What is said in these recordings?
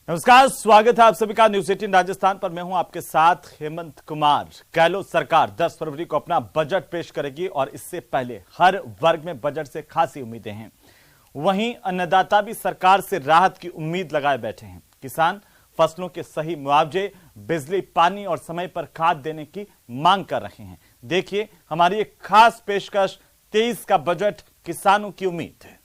नमस्कार, स्वागत है आप सभी का न्यूज 18 राजस्थान पर। मैं हूं आपके साथ हेमंत कुमार। गहलोत सरकार 10 फरवरी को अपना बजट पेश करेगी और इससे पहले हर वर्ग में बजट से खासी उम्मीदें हैं। वहीं अन्नदाता भी सरकार से राहत की उम्मीद लगाए बैठे हैं। किसान फसलों के सही मुआवजे, बिजली, पानी और समय पर खाद देने की मांग कर रहे हैं। देखिए हमारी एक खास पेशकश 23 का बजट किसानों की उम्मीद है।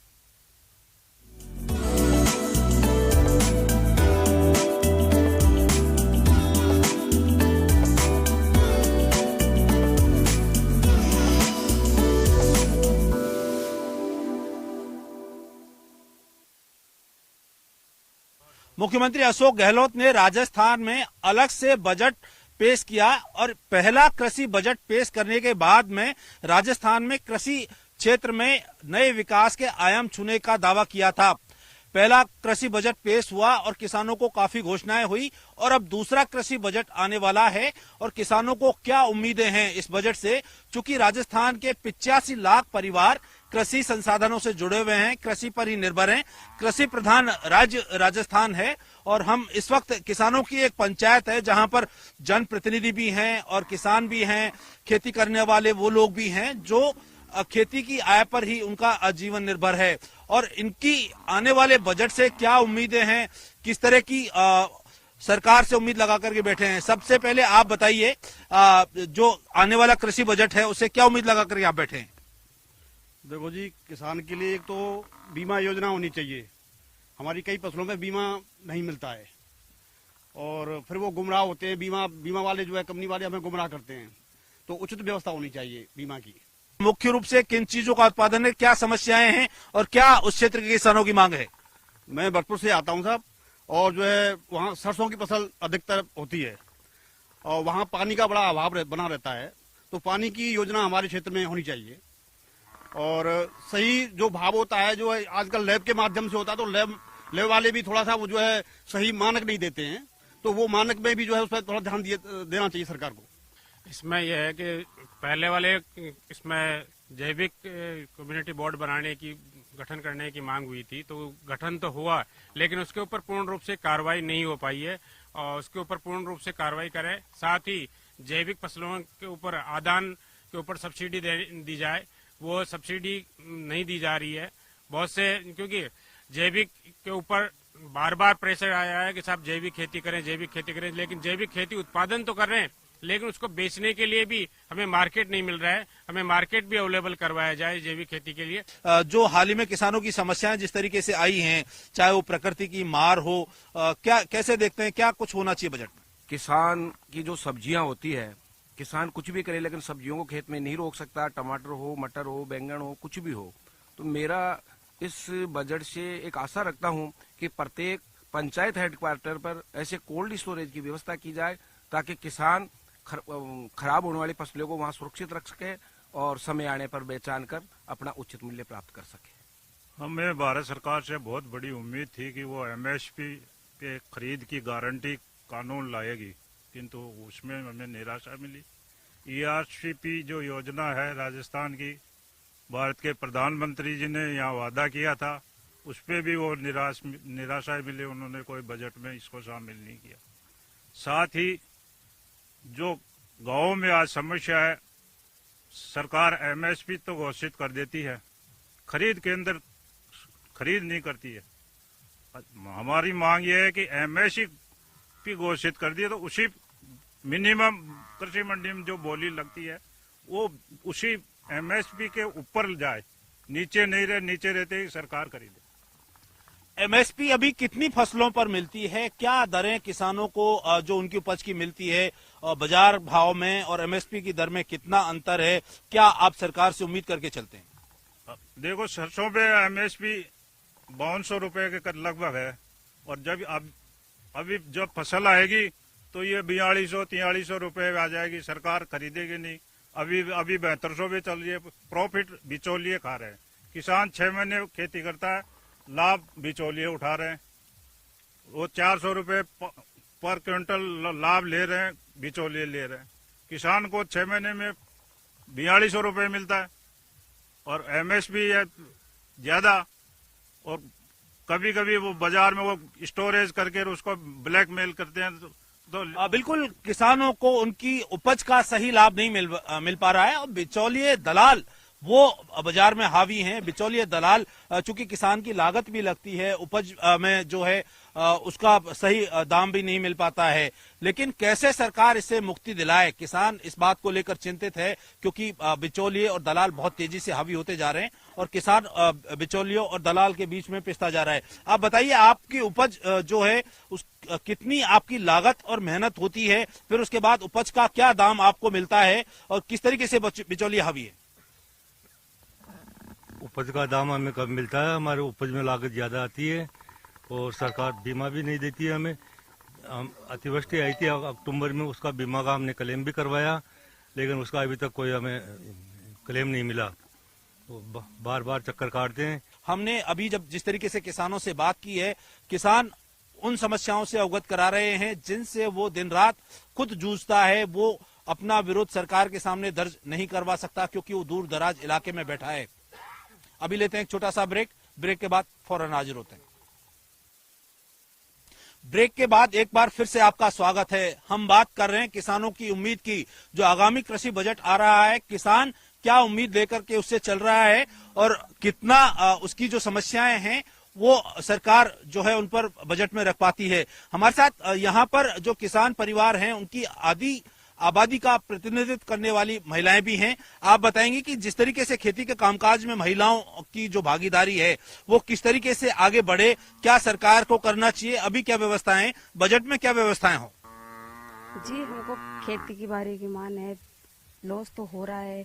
मुख्यमंत्री अशोक गहलोत ने राजस्थान में अलग से बजट पेश किया और पहला कृषि बजट पेश करने के बाद में राजस्थान में कृषि क्षेत्र में नए विकास के आयाम छूने का दावा किया था। पहला कृषि बजट पेश हुआ और किसानों को काफी घोषणाएं हुई और अब दूसरा कृषि बजट आने वाला है और किसानों को क्या उम्मीदें हैं इस बजट से। चूंकि राजस्थान के 85 लाख परिवार कृषि संसाधनों से जुड़े हुए हैं, कृषि पर ही निर्भर हैं, कृषि प्रधान राज्य राजस्थान है और हम इस वक्त किसानों की एक पंचायत है जहां पर जनप्रतिनिधि भी हैं और किसान भी हैं, खेती करने वाले वो लोग भी हैं जो खेती की आय पर ही उनका आजीवन निर्भर है। और इनकी आने वाले बजट से क्या उम्मीदें हैं, किस तरह की सरकार से उम्मीद लगा करके बैठे हैं। सबसे पहले आप बताइए, जो आने वाला कृषि बजट है उससे क्या उम्मीद लगा करके आप बैठे हैं। देखो जी, किसान के लिए एक तो बीमा योजना होनी चाहिए। हमारी कई फसलों में बीमा नहीं मिलता है और फिर वो गुमराह होते हैं। बीमा वाले जो है, कंपनी वाले हमें गुमराह करते हैं। तो उचित व्यवस्था होनी चाहिए बीमा की। मुख्य रूप से किन चीजों का उत्पादन है, क्या समस्याएं हैं और क्या उस क्षेत्र के किसानों की मांग है। मैं भरतपुर से आता हूँ साहब, और जो है वहाँ सरसों की फसल अधिकतर होती है और वहाँ पानी का बड़ा अभाव बना रहता है। तो पानी की योजना हमारे क्षेत्र में होनी चाहिए और सही जो भाव होता है, जो है आजकल लैब के माध्यम से होता है, तो लैब वाले भी थोड़ा सा वो जो है सही मानक नहीं देते हैं। तो वो मानक में भी जो है उस पर थोड़ा ध्यान देना चाहिए सरकार को। इसमें यह है कि पहले वाले इसमें जैविक कम्युनिटी बोर्ड बनाने की, गठन करने की मांग हुई थी, तो गठन तो हुआ लेकिन उसके ऊपर पूर्ण रूप से कार्रवाई नहीं हो पाई है और उसके ऊपर पूर्ण रूप से कार्रवाई करें। साथ ही जैविक फसलों के ऊपर आदान के ऊपर सब्सिडी दी जाए, वो सब्सिडी नहीं दी जा रही है बहुत से, क्योंकि जैविक के ऊपर बार बार प्रेशर आया है कि साहब जैविक खेती करें, जैविक खेती करें, लेकिन जैविक खेती उत्पादन तो कर रहे हैं लेकिन उसको बेचने के लिए भी हमें मार्केट नहीं मिल रहा है। हमें मार्केट भी अवेलेबल करवाया जाए जैविक खेती के लिए। जो हाल ही में किसानों की समस्याएं जिस तरीके से आई हैं, चाहे वो प्रकृति की मार हो, क्या कैसे देखते हैं, क्या कुछ होना चाहिए बजट में। किसान की जो सब्जियां होती है, किसान कुछ भी करे लेकिन सब्जियों को खेत में नहीं रोक सकता। टमाटर हो, मटर हो, बैंगन हो, कुछ भी हो। तो मेरा इस बजट से एक आशा रखता हूं कि प्रत्येक पंचायत हेडक्वार्टर पर ऐसे कोल्ड स्टोरेज की व्यवस्था की जाए ताकि किसान खराब होने वाली फसलों को वहां सुरक्षित रख सके और समय आने पर बेचान कर अपना उचित मूल्य प्राप्त कर सके। हमें भारत सरकार से बहुत बड़ी उम्मीद थी कि वो एमएसपी के खरीद की गारंटी कानून लाएगी, किंतु उसमें हमें निराशा मिली। ईआरसीपी जो योजना है राजस्थान की, भारत के प्रधानमंत्री जी ने यहाँ वादा किया था, उस पर भी वो निराशा मिली। उन्होंने कोई बजट में इसको शामिल नहीं किया। साथ ही जो गांवों में आज समस्या है, सरकार एमएसपी तो घोषित कर देती है, खरीद केंद्र खरीद नहीं करती है। हमारी मांग ये है कि एमएसपी घोषित कर दिए तो उसी मिनिमम कृषि मंडी में जो बोली लगती है वो उसी एमएसपी के ऊपर जाए, नीचे नहीं रहे। नीचे रहते ही सरकार खरीदे। एमएसपी अभी कितनी फसलों पर मिलती है, क्या दरें किसानों को जो उनकी उपज की मिलती है बाजार भाव में और एमएसपी की दर में कितना अंतर है, क्या आप सरकार से उम्मीद करके चलते हैं। देखो, सरसों पे एमएसपी 5200 रुपए के लगभग है और जब अभी जब फसल आएगी तो ये 4200-4300 रुपए आ जाएगी। सरकार खरीदेगी नहीं। अभी 7200 भी चल रही है। प्रॉफिट बिचौलिए खा रहे हैं। किसान 6 महीने खेती करता है, लाभ बिचौलिए उठा रहे हैं। वो 400 रुपए पर क्विंटल लाभ ले रहे हैं, बिचौलिए ले रहे हैं। किसान को 6 महीने में 4200 रुपए मिलता है और एमएसपी है ज्यादा और कभी कभी वो बाजार में वो स्टोरेज करके उसको ब्लैकमेल करते हैं। तो बिल्कुल किसानों को उनकी उपज का सही लाभ नहीं मिल पा रहा है और बिचौलिए दलाल वो बाजार में हावी हैं। बिचौलिए दलाल चूंकि किसान की लागत भी लगती है, उपज में जो है उसका सही दाम भी नहीं मिल पाता है। लेकिन कैसे सरकार इससे मुक्ति दिलाए, किसान इस बात को लेकर चिंतित है क्योंकि बिचौलिए और दलाल बहुत तेजी से हावी होते जा रहे हैं और किसान बिचौलियों और दलाल के बीच में पिसता जा रहा है। आप बताइए, आपकी उपज जो है उस कितनी आपकी लागत और मेहनत होती है, फिर उसके बाद उपज का क्या दाम आपको मिलता है और किस तरीके से बिचौलिए हावी है? उपज का दाम हमें कम मिलता है, हमारे उपज में लागत ज्यादा आती है और सरकार बीमा भी नहीं देती है हमें। अतिवृष्टि आई थी अक्टूबर में, उसका बीमा का हमने क्लेम भी करवाया, लेकिन उसका अभी तक कोई हमें क्लेम नहीं मिला। तो बार बार चक्कर काटते हैं। हमने अभी जब जिस तरीके से किसानों से बात की है, किसान उन समस्याओं से अवगत करा रहे हैं जिनसे वो दिन रात खुद जूझता है। वो अपना विरोध सरकार के सामने दर्ज नहीं करवा सकता क्योंकि वो दूर दराज इलाके में बैठा है। अभी लेते हैं एक छोटा सा ब्रेक के बाद फौरन हाजिर होते हैं। ब्रेक के बाद एक बार फिर से आपका स्वागत है। हम बात कर रहे हैं किसानों की उम्मीद की। जो आगामी कृषि बजट आ रहा है, किसान क्या उम्मीद लेकर के उससे चल रहा है और कितना उसकी जो समस्याएं हैं वो सरकार जो है उन पर बजट में रख पाती है। हमारे साथ यहाँ पर जो किसान परिवार हैं उनकी आबादी का प्रतिनिधित्व करने वाली महिलाएं भी हैं। आप बताएंगे कि जिस तरीके से खेती के कामकाज में महिलाओं की जो भागीदारी है वो किस तरीके से आगे बढ़े, क्या सरकार को करना चाहिए, अभी क्या व्यवस्थाएं, बजट में क्या व्यवस्थाएं हो? जी, हमको खेती की बारी की मान है, लॉस तो हो रहा है,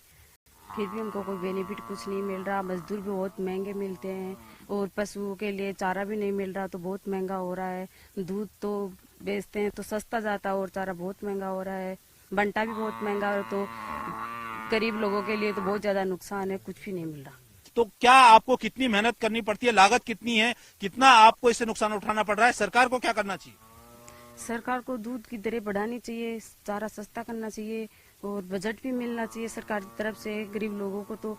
फिर भी हमको कोई बेनिफिट कुछ नहीं मिल रहा। मजदूर भी बहुत महंगे मिलते हैं और पशुओं के लिए चारा भी नहीं मिल रहा तो बहुत महंगा हो रहा है। दूध तो बेचते हैं तो सस्ता जाता है और चारा बहुत महंगा हो रहा है। बंटा भी बहुत महंगा है तो गरीब लोगों के लिए तो बहुत ज्यादा नुकसान है, कुछ भी नहीं मिल रहा। तो क्या आपको कितनी मेहनत करनी पड़ती है, लागत कितनी है, कितना आपको इससे नुकसान उठाना पड़ रहा है? सरकार को क्या करना चाहिए? सरकार को दूध की दरें बढ़ानी चाहिए, चारा सस्ता करना चाहिए और बजट भी मिलना चाहिए सरकार की तरफ से। गरीब लोगों को तो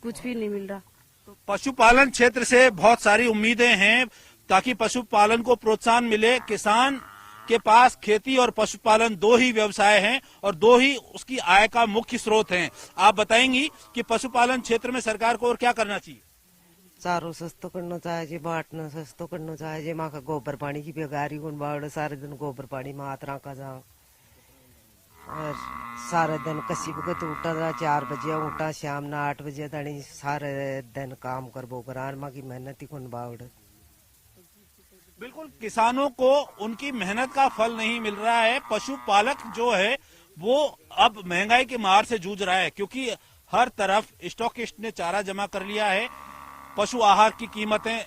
कुछ भी नहीं मिल रहा। तो पशुपालन क्षेत्र से बहुत सारी उम्मीदें हैं ताकि पशुपालन को प्रोत्साहन मिले। किसान के पास खेती और पशुपालन दो ही व्यवसाय हैं और दो ही उसकी आय का मुख्य स्रोत हैं। आप बताएंगी कि पशुपालन क्षेत्र में सरकार को और क्या करना चाहिए? चारो सस्तो करना चाहिए, बांटना सस्तो करना चाहिए। माँ का गोबर पानी की बेगारी गुण बाड़, सारे दिन गोबर पानी में हाथ रखा जा और सारे दिन कसी भगत उठा जा, 4 बजे उठा, शाम ना 8 बजे तक सारे दिन काम कर बो करान माँ की मेहनत ही गुण बाड़। बिल्कुल, किसानों को उनकी मेहनत का फल नहीं मिल रहा है। पशुपालक जो है वो अब महंगाई की मार से जूझ रहा है क्योंकि हर तरफ स्टॉकिस्ट ने चारा जमा कर लिया है। पशु आहार की कीमतें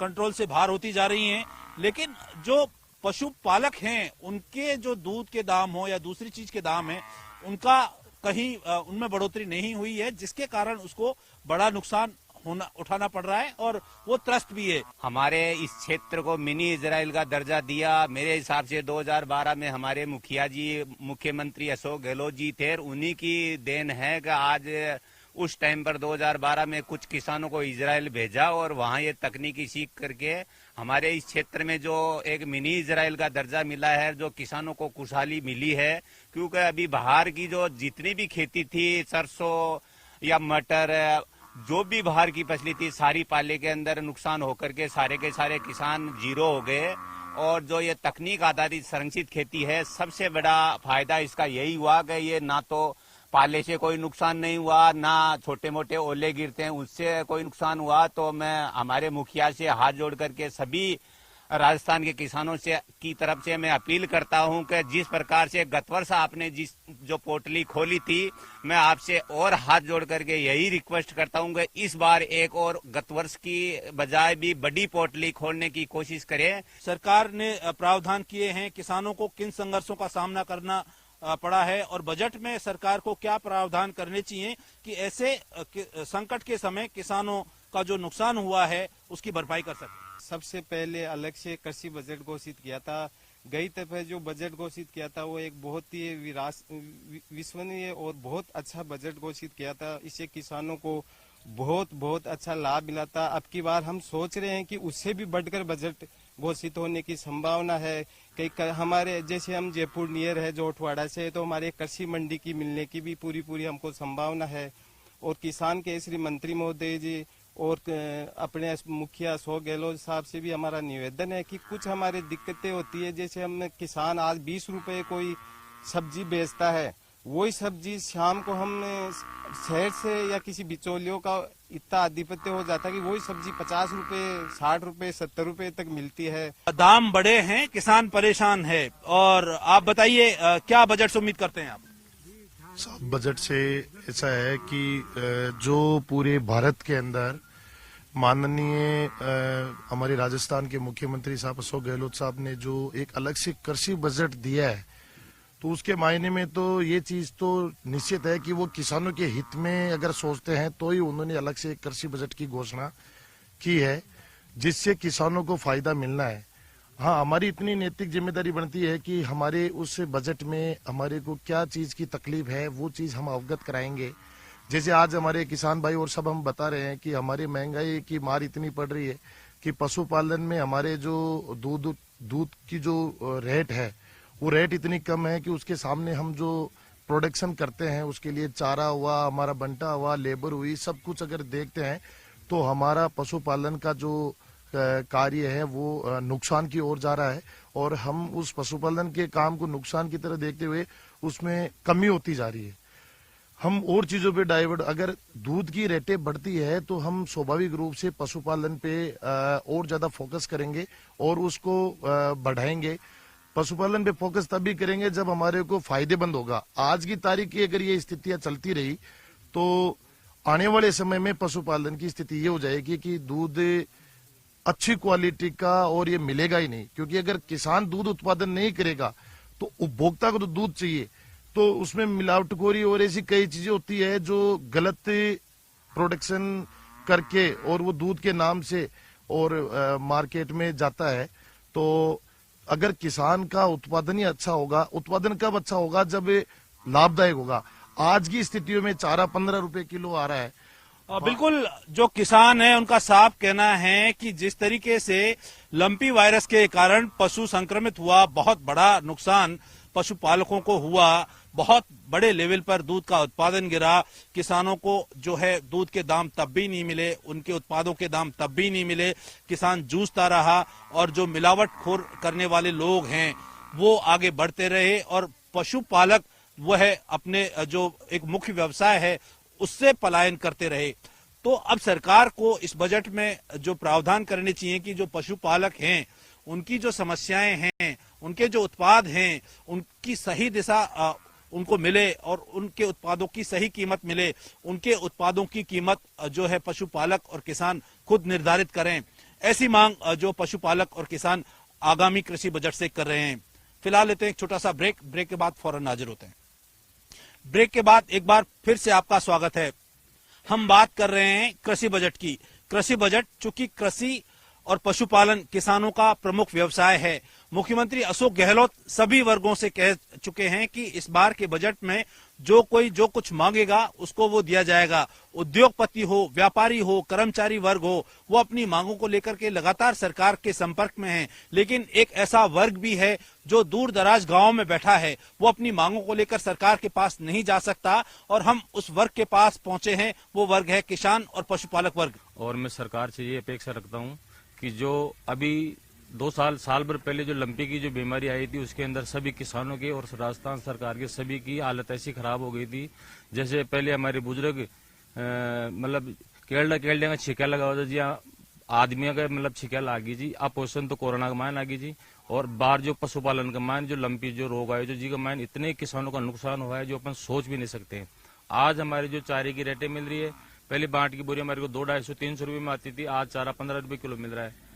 कंट्रोल से बाहर होती जा रही हैं, लेकिन जो पशुपालक हैं उनके जो दूध के दाम हो या दूसरी चीज के दाम है उनका कहीं उनमें बढ़ोतरी नहीं हुई है, जिसके कारण उसको बड़ा नुकसान उठाना पड़ रहा है और वो त्रस्त भी है। हमारे इस क्षेत्र को मिनी इजराइल का दर्जा दिया मेरे हिसाब से 2012 में हमारे मुखिया जी, मुख्यमंत्री अशोक गहलोत जी थे। उन्हीं की देन है कि आज उस टाइम पर 2012 में कुछ किसानों को इजराइल भेजा और वहाँ ये तकनीकी सीख करके हमारे इस क्षेत्र में जो एक मिनी इजराइल का दर्जा मिला है, जो किसानों को खुशहाली मिली है। क्योंकि अभी बाहर की जो जितनी भी खेती थी, सरसों या मटर, जो भी बाहर की फसली थी, सारी पाले के अंदर नुकसान होकर के सारे के सारे किसान जीरो हो गए। और जो ये तकनीक आधारित संरक्षित खेती है, सबसे बड़ा फायदा इसका यही हुआ कि ये ना तो पाले से कोई नुकसान नहीं हुआ, ना छोटे मोटे ओले गिरते हैं उससे कोई नुकसान हुआ। तो मैं हमारे मुखिया से हाथ जोड़ करके सभी राजस्थान के किसानों से की तरफ से मैं अपील करता हूं कि जिस प्रकार से गत वर्ष आपने जो पोटली खोली थी, मैं आपसे और हाथ जोड़ करके यही रिक्वेस्ट करता हूं कि इस बार एक और गत वर्ष की बजाय भी बड़ी पोटली खोलने की कोशिश करें। सरकार ने प्रावधान किए हैं, किसानों को किन संघर्षों का सामना करना पड़ा है और बजट में सरकार को क्या प्रावधान करने चाहिए कि ऐसे संकट के समय किसानों का जो नुकसान हुआ है उसकी भरपाई कर सके। सबसे पहले अलग से कृषि बजट घोषित किया था। गई दफे जो बजट घोषित किया था वो एक बहुत ही विश्वसनीय और बहुत अच्छा बजट घोषित किया था। इससे किसानों को बहुत बहुत अच्छा लाभ मिला था। अब की बार हम सोच रहे हैं कि उससे भी बढ़कर बजट घोषित होने की संभावना है। कई हमारे जैसे हम जयपुर नियर है जोटवाड़ा से, तो हमारे कृषि मंडी की मिलने की भी पूरी हमको संभावना है। और किसान केसरी मंत्री महोदय जी और अपने मुखिया अशोक गहलोत साहब से भी हमारा निवेदन है कि कुछ हमारे दिक्कतें होती है, जैसे हम किसान आज 20 रुपए कोई सब्जी बेचता है, वही सब्जी शाम को हम शहर से या किसी बिचौलियों का इतना आधिपत्य हो जाता है कि वही सब्जी 50 रुपए, 60 रुपए, 70 रुपए तक मिलती है। दाम बढ़े हैं, किसान परेशान है। और आप बताइए क्या बजट से उम्मीद करते हैं आप? बजट से ऐसा है कि जो पूरे भारत के अंदर माननीय हमारे राजस्थान के मुख्यमंत्री साहब अशोक गहलोत साहब ने जो एक अलग से कृषि बजट दिया है, तो उसके मायने में तो ये चीज तो निश्चित है कि वो किसानों के हित में अगर सोचते हैं तो ही उन्होंने अलग से एक कृषि बजट की घोषणा की है, जिससे किसानों को फायदा मिलना है। हाँ, हमारी इतनी नैतिक जिम्मेदारी बनती है कि हमारे उस बजट में हमारे को क्या चीज की तकलीफ है वो चीज हम अवगत कराएंगे। जैसे आज हमारे किसान भाई और सब हम बता रहे हैं कि हमारी महंगाई की मार इतनी पड़ रही है कि पशुपालन में हमारे जो दूध की जो रेट है वो रेट इतनी कम है कि उसके सामने हम जो प्रोडक्शन करते हैं उसके लिए चारा हुआ, हमारा बंटा हुआ, लेबर हुई, सब कुछ अगर देखते हैं तो हमारा पशुपालन का जो कार्य है वो नुकसान की ओर जा रहा है। और हम उस पशुपालन के काम को नुकसान की तरह देखते हुए उसमें कमी होती जा रही है। हम और चीजों पे डाइवर्ट, अगर दूध की रेटें बढ़ती है तो हम स्वाभाविक रूप से पशुपालन पे और ज्यादा फोकस करेंगे और उसको बढ़ाएंगे। पशुपालन पे फोकस तभी करेंगे जब हमारे को फायदेमंद होगा। आज की तारीख की अगर ये स्थितियां चलती रही तो आने वाले समय में पशुपालन की स्थिति ये हो जाएगी कि दूध अच्छी क्वालिटी का और ये मिलेगा ही नहीं, क्योंकि अगर किसान दूध उत्पादन नहीं करेगा तो उपभोक्ता को तो दूध चाहिए, तो उसमें मिलावटखोरी और ऐसी कई चीजें होती है जो गलत प्रोडक्शन करके और वो दूध के नाम से और मार्केट में जाता है। तो अगर किसान का उत्पादन ही अच्छा होगा, उत्पादन कब अच्छा होगा? जब लाभदायक होगा। आज की स्थितियों में चारा 15 रुपए किलो आ रहा है। बिल्कुल, जो किसान है उनका साफ कहना है कि जिस तरीके से लंपी वायरस के कारण पशु संक्रमित हुआ, बहुत बड़ा नुकसान पशुपालकों को हुआ, बहुत बड़े लेवल पर दूध का उत्पादन गिरा, किसानों को जो है दूध के दाम तब भी नहीं मिले, उनके उत्पादों के दाम तब भी नहीं मिले, किसान जूझता रहा और जो मिलावटखोर करने वाले लोग हैं वो आगे बढ़ते रहे और पशुपालक वह अपने जो एक मुख्य व्यवसाय है उससे पलायन करते रहे। तो अब सरकार को इस बजट में जो प्रावधान करने चाहिए कि जो पशुपालक हैं उनकी जो समस्याएं हैं, उनके जो उत्पाद हैं, उनकी सही दिशा उनको मिले और उनके उत्पादों की सही कीमत मिले। उनके उत्पादों की कीमत जो है पशुपालक और किसान खुद निर्धारित करें। ऐसी मांग जो पशुपालक और किसान आगामी कृषि बजट से कर रहे हैं। फिलहाल लेते हैं एक छोटा सा ब्रेक के बाद फौरन हाजिर होते हैं। ब्रेक के बाद एक बार फिर से आपका स्वागत है। हम बात कर रहे हैं कृषि बजट की। कृषि बजट चूंकि कृषि और पशुपालन किसानों का प्रमुख व्यवसाय है, मुख्यमंत्री अशोक गहलोत सभी वर्गों से कह चुके हैं कि इस बार के बजट में जो कोई जो कुछ मांगेगा उसको वो दिया जाएगा। उद्योगपति हो, व्यापारी हो, कर्मचारी वर्ग हो, वो अपनी मांगों को लेकर के लगातार सरकार के संपर्क में है। लेकिन एक ऐसा वर्ग भी है जो दूर दराज गांव में बैठा है, वो अपनी मांगों को लेकर सरकार के पास नहीं जा सकता और हम उस वर्ग के पास पहुंचे हैं। वो वर्ग है किसान और पशुपालक वर्ग। और मैं सरकार से ये अपेक्षा रखता हूँ कि जो अभी 2 साल भर पहले जो लंपी की जो बीमारी आई थी उसके अंदर सभी किसानों की और राजस्थान सरकार के सभी की हालत ऐसी खराब हो गई थी। जैसे पहले हमारे बुजुर्ग मतलब केरला का छिका लगा हुआ था जी, आदमियों का मतलब छिका लागी जी। अपोषण तो कोरोना का मान आगी जी। और बाहर जो पशुपालन का मान जो लंपी जो रोग आए जो जी का मान, इतने किसानों का नुकसान हुआ है जो अपन सोच भी नहीं सकते हैं। आज हमारे जो चारे की रेटें मिल रही है, पहले बाट की बोरी हमारे को 200-250-300 रुपये में आती थी, आज चारा 15 रुपये किलो मिल रहा है।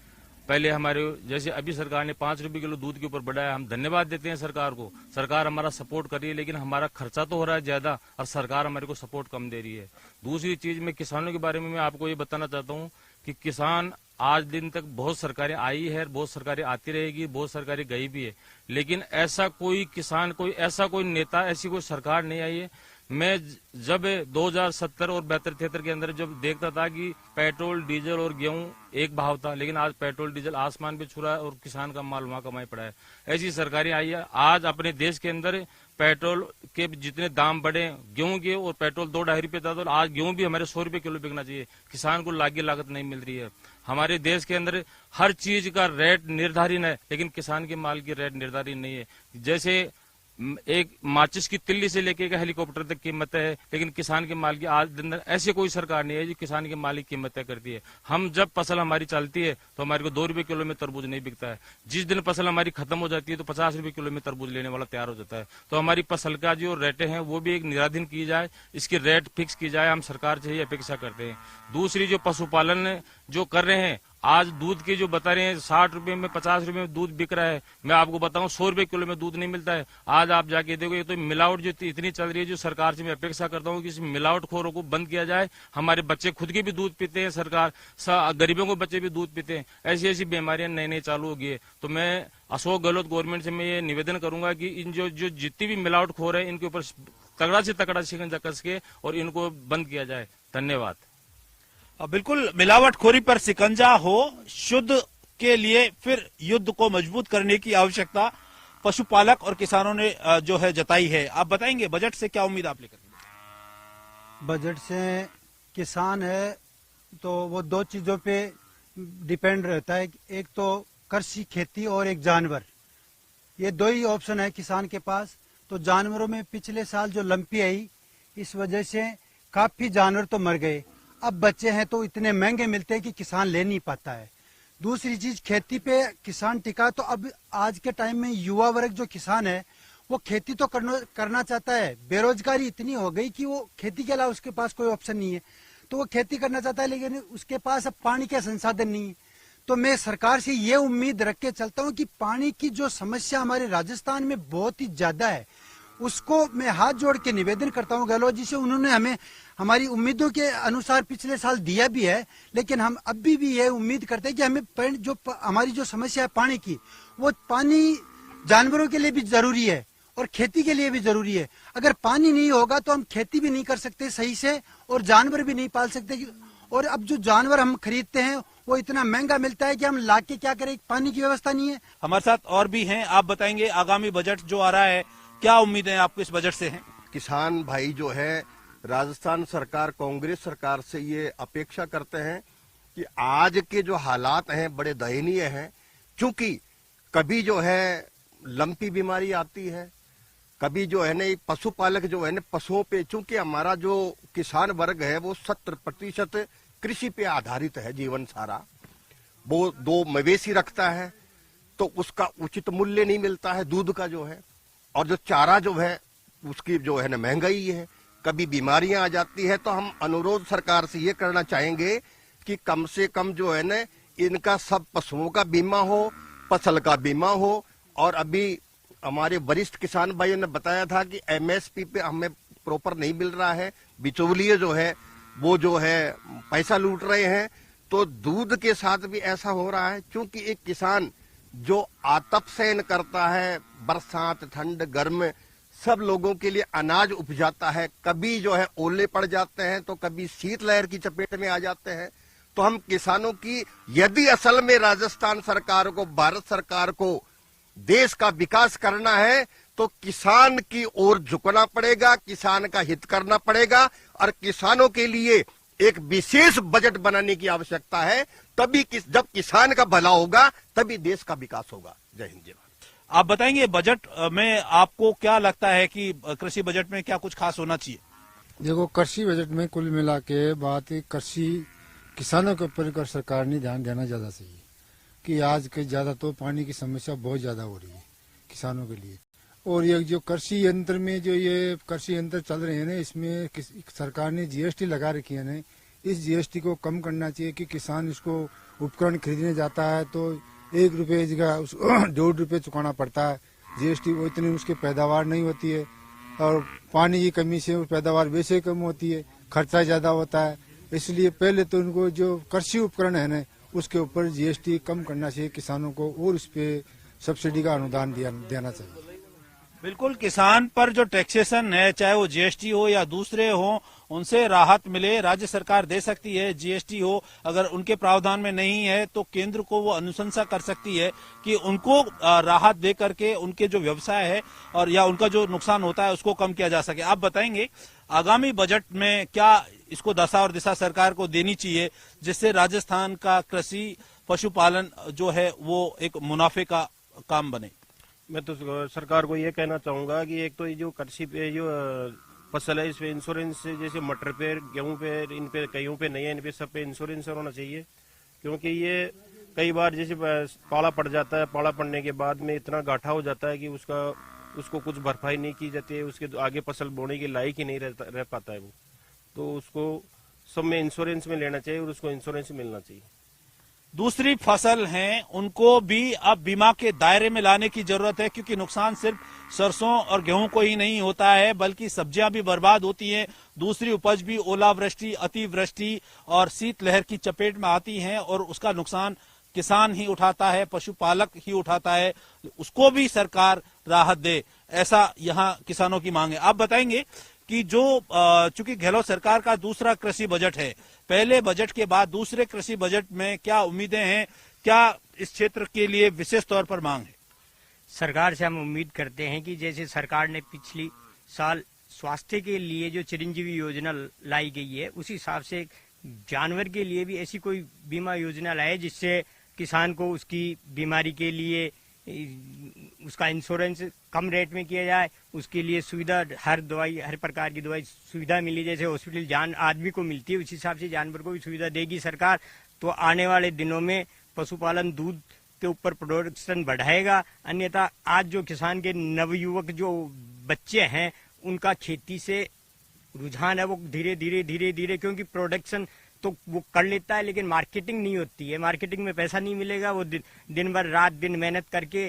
पहले हमारे जैसे अभी सरकार ने 5 रुपये किलो दूध के ऊपर बढ़ाया, हम धन्यवाद देते हैं सरकार को। सरकार हमारा सपोर्ट कर रही है, लेकिन हमारा खर्चा तो हो रहा है ज्यादा और सरकार हमारे को सपोर्ट कम दे रही है। दूसरी चीज मैं किसानों के बारे में मैं आपको ये बताना चाहता हूँ कि किसान आज दिन तक बहुत सरकारें आई है, बहुत सरकारें आती रहेगी, बहुत सरकारें गई भी है, लेकिन ऐसा कोई किसान, कोई ऐसा कोई नेता, ऐसी कोई सरकार नहीं आई है मैं जब 2070 और 72-73 के अंदर जब देखता था कि पेट्रोल डीजल और गेहूं एक भाव था, लेकिन आज पेट्रोल डीजल आसमान पे छू रहा है और किसान का माल वहां कमाई पड़ा है। ऐसी सरकारें आई है। आज अपने देश के अंदर पेट्रोल के जितने दाम बढ़े, गेहूं के और पेट्रोल 2-2.5 रुपए था, तो आज गेहूं भी हमारे 100 रुपए किलो बिकना चाहिए। किसान को लागत नहीं मिल रही है। हमारे देश के अंदर हर चीज का रेट निर्धारित है, लेकिन किसान के माल की रेट निर्धारित नहीं है। जैसे एक माचिस की तिल्ली से लेके हेलीकॉप्टर तक कीमत है, लेकिन किसान के माल की आज दिन ऐसी कोई सरकार नहीं है जो किसान के माल की कीमत तय करती है। हम जब फसल हमारी चलती है तो हमारे को 2 रुपए किलो में तरबूज नहीं बिकता है। जिस दिन फसल हमारी खत्म हो जाती है तो 50 रुपए किलो में तरबूज लेने वाला तैयार हो जाता है। तो हमारी फसल का जो रेटें हैं वो भी एक निराधीन की जाए, इसकी रेट फिक्स की जाए, हम सरकार से ही अपेक्षा करते हैं। दूसरी जो पशुपालन जो कर रहे हैं, आज दूध के जो बता रहे हैं 60 रुपए में 50 रुपए में दूध बिक रहा है, मैं आपको बताऊं 100 रुपए किलो में दूध नहीं मिलता है। आज आप जाके देखो, ये तो मिलावट जो इतनी चल रही है, जो सरकार से मैं अपेक्षा करता हूं कि इस मिलावटखोरों को बंद किया जाए। हमारे बच्चे खुद के भी दूध पीते हैं, सरकार गरीबों के बच्चे भी दूध पीते हैं। ऐसी ऐसी बीमारियां नई चालू हो गई है। तो मैं अशोक गहलोत गवर्नमेंट से मैं ये निवेदन करूंगा कि इन जो जितनी भी मिलावटखोर है इनके ऊपर तगड़ा से तगड़ा शिकंजा कस के और इनको बंद किया जाए। धन्यवाद। बिल्कुल, मिलावटखोरी पर शिकंजा हो, शुद्ध के लिए फिर युद्ध को मजबूत करने की आवश्यकता पशुपालक और किसानों ने जो है जताई है। आप बताएंगे बजट से क्या उम्मीद आप लेकर? बजट से किसान है तो वो 2 चीजों पे डिपेंड रहता है, एक तो कृषि खेती और एक जानवर। ये 2 ही ऑप्शन है किसान के पास। तो जानवरों में पिछले साल जो लंपी आई, इस वजह से काफी जानवर तो मर गए। अब बच्चे हैं तो इतने महंगे मिलते हैं कि किसान ले नहीं पाता है। दूसरी चीज, खेती पे किसान टिका, तो अब आज के टाइम में युवा वर्ग जो किसान है वो खेती तो करना चाहता है। बेरोजगारी इतनी हो गई कि वो खेती के अलावा उसके पास कोई ऑप्शन नहीं है, तो वो खेती करना चाहता है, लेकिन उसके पास अब पानी के संसाधन नहीं है। तो मैं सरकार से ये उम्मीद रख के चलता हूँ कि पानी की जो समस्या हमारे राजस्थान में बहुत ही ज्यादा है, उसको मैं हाथ जोड़ के निवेदन करता हूँ गहलोत जी से। उन्होंने हमें हमारी उम्मीदों के अनुसार पिछले साल दिया भी है, लेकिन हम अभी भी ये उम्मीद करते हैं कि हमें जो हमारी जो समस्या है पानी की, वो पानी जानवरों के लिए भी जरूरी है और खेती के लिए भी जरूरी है। अगर पानी नहीं होगा तो हम खेती भी नहीं कर सकते सही से और जानवर भी नहीं पाल सकते। और अब जो जानवर हम खरीदते हैं वो इतना महंगा मिलता है कि हम लाके क्या करें, पानी की व्यवस्था नहीं है। हमारे साथ और भी हैं, आप बताएंगे आगामी बजट जो आ रहा है क्या उम्मीदें आपको इस बजट से हैं? किसान भाई जो है राजस्थान सरकार, कांग्रेस सरकार से ये अपेक्षा करते हैं कि आज के जो हालात हैं बड़े दयनीय हैं, क्योंकि कभी जो है लंपी बीमारी आती है, कभी जो है ना पशुपालक जो है ना पशुओं पे, चूंकि हमारा जो किसान वर्ग है वो 70% कृषि पे आधारित है जीवन सारा। वो 2 मवेशी रखता है तो उसका उचित मूल्य नहीं मिलता है दूध का जो है, और जो चारा जो है उसकी जो है ना महंगाई है, कभी बीमारियां आ जाती है। तो हम अनुरोध सरकार से ये करना चाहेंगे कि कम से कम जो है ना इनका सब पशुओं का बीमा हो, फसल का बीमा हो। और अभी हमारे वरिष्ठ किसान भाइयों ने बताया था कि एमएसपी पे हमें प्रॉपर नहीं मिल रहा है, बिचौलिए जो है वो जो है पैसा लूट रहे हैं। तो दूध के साथ भी ऐसा हो रहा है, क्योंकि एक किसान जो आतप सहन करता है, बरसात ठंड गर्म सब लोगों के लिए अनाज उपजाता है, कभी जो है ओले पड़ जाते हैं तो कभी शीतलहर की चपेट में आ जाते हैं। तो हम किसानों की, यदि असल में राजस्थान सरकार को, भारत सरकार को देश का विकास करना है तो किसान की ओर झुकना पड़ेगा, किसान का हित करना पड़ेगा और किसानों के लिए एक विशेष बजट बनाने की आवश्यकता है। तभी जब किसान का भला होगा तभी देश का विकास होगा। जय हिंद जय भारत। आप बताएंगे बजट में आपको क्या लगता है कि कृषि बजट में क्या कुछ खास होना चाहिए? देखो, कृषि बजट में कुल मिला के बात कृषि किसानों के ऊपर सरकार ने ध्यान देना ज्यादा चाहिए कि आज के ज्यादा तो पानी की समस्या बहुत ज्यादा हो रही है किसानों के लिए। और ये जो कृषि यंत्र में जो ये कृषि यंत्र चल रहे हैं ना, इसमें सरकार ने जीएसटी लगा रखी है ना, इस जीएसटी को कम करना चाहिए कि किसान इसको उपकरण खरीदने जाता है तो 1 रुपये जगह 1.5 रुपये चुकाना पड़ता है जीएसटी। वो इतनी उसकी पैदावार नहीं होती है और पानी की कमी से पैदावार वैसे कम होती है, खर्चा ज्यादा होता है। इसलिए पहले तो उनको जो कृषि उपकरण है ना उसके ऊपर जीएसटी कम करना चाहिए किसानों को, और उस पर सब्सिडी का अनुदान देना चाहिए। बिल्कुल, किसान पर जो टैक्सेशन है, चाहे वो जीएसटी हो या दूसरे हो, उनसे राहत मिले, राज्य सरकार दे सकती है। जीएसटी हो, अगर उनके प्रावधान में नहीं है तो केंद्र को वो अनुशंसा कर सकती है कि उनको राहत दे करके उनके जो व्यवसाय है और या उनका जो नुकसान होता है उसको कम किया जा सके। आप बताएंगे आगामी बजट में क्या इसको दशा और दिशा सरकार को देनी चाहिए, जिससे राजस्थान का कृषि पशुपालन जो है वो एक मुनाफे का काम बने? मैं तो सरकार को ये कहना चाहूंगा कि एक तो ये जो कृषि पे जो फसल है, इस पे इंश्योरेंस, जैसे मटर पे, गेहूं पे, इन पे कईयों पे नहीं है, इन पे सब पे इंश्योरेंस होना चाहिए। क्योंकि ये कई बार जैसे पाला पड़ जाता है, पाला पड़ने के बाद में इतना गाठा हो जाता है कि उसको कुछ भरपाई नहीं की जाती है, उसके आगे फसल बोने के लायक ही नहीं रह पाता है वो। तो उसको सब में इंश्योरेंस में लेना चाहिए और उसको इंश्योरेंस मिलना चाहिए। दूसरी फसल हैं उनको भी अब बीमा के दायरे में लाने की जरूरत है, क्योंकि नुकसान सिर्फ सरसों और गेहूं को ही नहीं होता है, बल्कि सब्जियां भी बर्बाद होती हैं, दूसरी उपज भी ओलावृष्टि, अतिवृष्टि और शीतलहर की चपेट में आती हैं और उसका नुकसान किसान ही उठाता है, पशुपालक ही उठाता है। उसको भी सरकार राहत दे, ऐसा यहाँ किसानों की मांग है। आप बताएंगे कि जो चूंकि गहलोत सरकार का दूसरा कृषि बजट है, पहले बजट के बाद दूसरे कृषि बजट में क्या उम्मीदें हैं, क्या इस क्षेत्र के लिए विशेष तौर पर मांग है? सरकार से हम उम्मीद करते हैं कि जैसे सरकार ने पिछली साल स्वास्थ्य के लिए जो चिरंजीवी योजना लाई गई है, उसी हिसाब से जानवर के लिए भी ऐसी कोई बीमा योजना लाए जिससे किसान को उसकी बीमारी के लिए उसका इंश्योरेंस कम रेट में किया जाए, उसके लिए सुविधा, हर दवाई, हर प्रकार की दवाई सुविधा मिली, जैसे हॉस्पिटल जान आदमी को मिलती है उस हिसाब से जानवर को भी सुविधा देगी सरकार। तो आने वाले दिनों में पशुपालन, दूध के ऊपर प्रोडक्शन बढ़ाएगा। अन्यथा आज जो किसान के नवयुवक जो बच्चे हैं उनका खेती से रुझान है वो धीरे धीरे क्योंकि प्रोडक्शन तो वो कर लेता है लेकिन मार्केटिंग नहीं होती है, मार्केटिंग में पैसा नहीं मिलेगा, वो दिन भर रात दिन मेहनत करके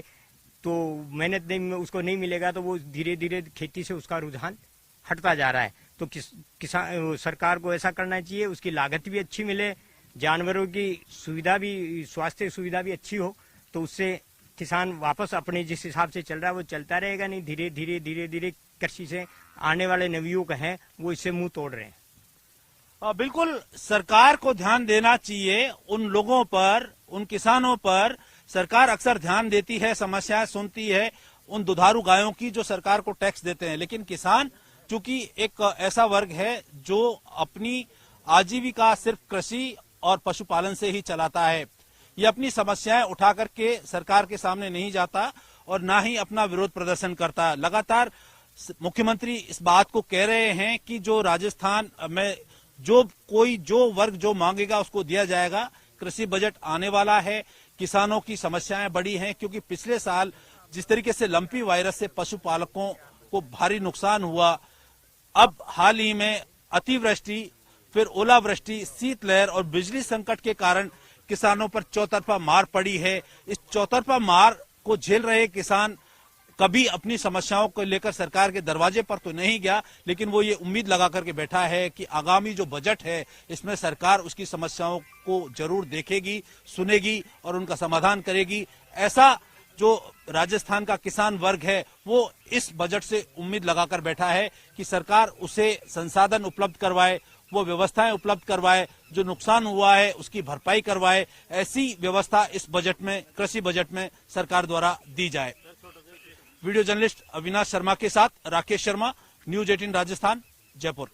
तो मेहनत नहीं, उसको नहीं मिलेगा, तो वो धीरे धीरे खेती से उसका रुझान हटता जा रहा है। तो किसान सरकार को ऐसा करना चाहिए, उसकी लागत भी अच्छी मिले, जानवरों की सुविधा भी, स्वास्थ्य सुविधा भी अच्छी हो, तो उससे किसान वापस अपने जिस हिसाब से चल रहा है वो चलता रहेगा। नहीं धीरे धीरे कृषि से आने वाले नवयुवक हैं वो इससे मुंह तोड़ रहे हैं। बिल्कुल, सरकार को ध्यान देना चाहिए उन लोगों पर, उन किसानों पर। सरकार अक्सर ध्यान देती है, समस्याएं सुनती है उन दुधारू गायों की जो सरकार को टैक्स देते हैं, लेकिन किसान चूंकि एक ऐसा वर्ग है जो अपनी आजीविका सिर्फ कृषि और पशुपालन से ही चलाता है, ये अपनी समस्याएं उठा करके सरकार के सामने नहीं जाता और ना ही अपना विरोध प्रदर्शन करता। लगातार मुख्यमंत्री इस बात को कह रहे हैं कि जो राजस्थान में जो वर्ग जो मांगेगा उसको दिया जाएगा। कृषि बजट आने वाला है, किसानों की समस्याएं बड़ी हैं क्योंकि पिछले साल जिस तरीके से लंपी वायरस से पशुपालकों को भारी नुकसान हुआ, अब हाल ही में अतिवृष्टि, फिर ओलावृष्टि, शीतलहर और बिजली संकट के कारण किसानों पर चौतरफा मार पड़ी है। इस चौतरफा मार को झेल रहे किसान कभी अपनी समस्याओं को लेकर सरकार के दरवाजे पर तो नहीं गया, लेकिन वो ये उम्मीद लगा करके बैठा है कि आगामी जो बजट है इसमें सरकार उसकी समस्याओं को जरूर देखेगी, सुनेगी और उनका समाधान करेगी। ऐसा जो राजस्थान का किसान वर्ग है वो इस बजट से उम्मीद लगाकर बैठा है कि सरकार उसे संसाधन उपलब्ध करवाए, वो व्यवस्थाएं उपलब्ध करवाए, जो नुकसान हुआ है उसकी भरपाई करवाए। ऐसी व्यवस्था इस बजट में, कृषि बजट में सरकार द्वारा दी जाए। वीडियो जर्नलिस्ट अविनाश शर्मा के साथ राकेश शर्मा, न्यूज 18 राजस्थान, जयपुर।